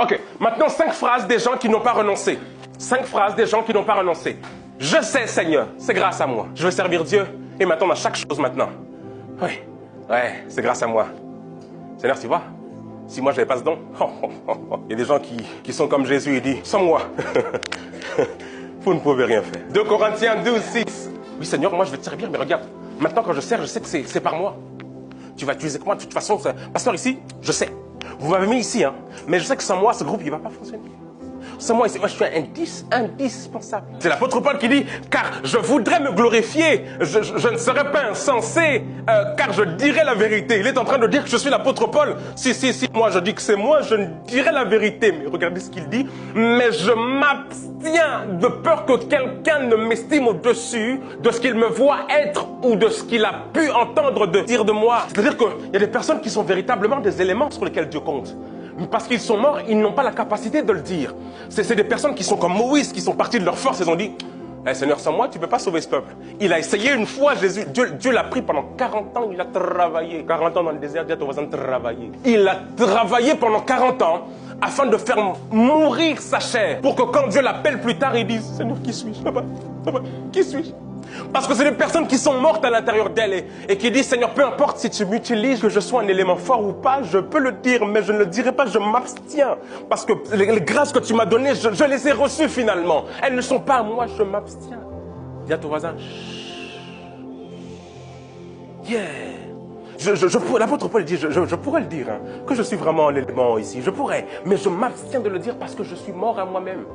Ok, maintenant 5 phrases des gens qui n'ont pas renoncé. 5 phrases des gens qui n'ont pas renoncé. Je sais, Seigneur, c'est grâce à moi. Je veux servir Dieu et m'attendre à chaque chose maintenant. Oui, ouais, c'est grâce à moi. Seigneur, tu vois, si moi je n'avais pas ce don, il y a des gens qui sont comme Jésus et dit, sans moi, vous ne pouvez rien faire. 2 Corinthiens 12, 6. Oui, Seigneur, moi je vais te servir, mais regarde, maintenant quand je sers, je sais que c'est par moi. Tu vas utiliser comment? De toute façon, pasteur ici, je sais. Vous m'avez mis ici, hein, mais je sais que sans moi, ce groupe, il ne va pas fonctionner. Sans moi, je suis indispensable. C'est l'apôtre Paul qui dit, car je voudrais me glorifier, je ne serais pas insensé, car je dirais la vérité. Il est en train de dire que je suis l'apôtre Paul. Si, moi je dis que c'est moi, je ne dirais la vérité. Mais regardez ce qu'il dit, mais je m'abstiens de peur que quelqu'un ne m'estime au-dessus de ce qu'il me voit être ou de ce qu'il a pu entendre dire de moi. C'est-à-dire qu'il y a des personnes qui sont véritablement des éléments sur lesquels Dieu compte. Parce qu'ils sont morts, ils n'ont pas la capacité de le dire. C'est des personnes qui sont comme Moïse, qui sont partis de leur force, ils ont dit, hey, Seigneur, sans moi, tu ne peux pas sauver ce peuple. Il a essayé une fois, Jésus, Dieu l'a pris pendant 40 ans, il a travaillé. 40 ans dans le désert, Dieu a ton voisin travaillé. Il a travaillé pendant 40 ans afin de faire mourir sa chair. Pour que quand Dieu l'appelle plus tard, il dise, Seigneur, qui suis-je? Qui suis-je? Parce que c'est des personnes qui sont mortes à l'intérieur d'elles et qui disent, Seigneur, peu importe si tu m'utilises, que je sois un élément fort ou pas, je peux le dire, mais je ne le dirai pas, je m'abstiens. Parce que les grâces que tu m'as données, je les ai reçues finalement. Elles ne sont pas à moi, je m'abstiens. Dis à ton voisin, yeah. L'apôtre Paul dit, je pourrais le dire, hein, que je suis vraiment l'élément ici, je pourrais, mais je m'abstiens de le dire parce que je suis mort à moi-même.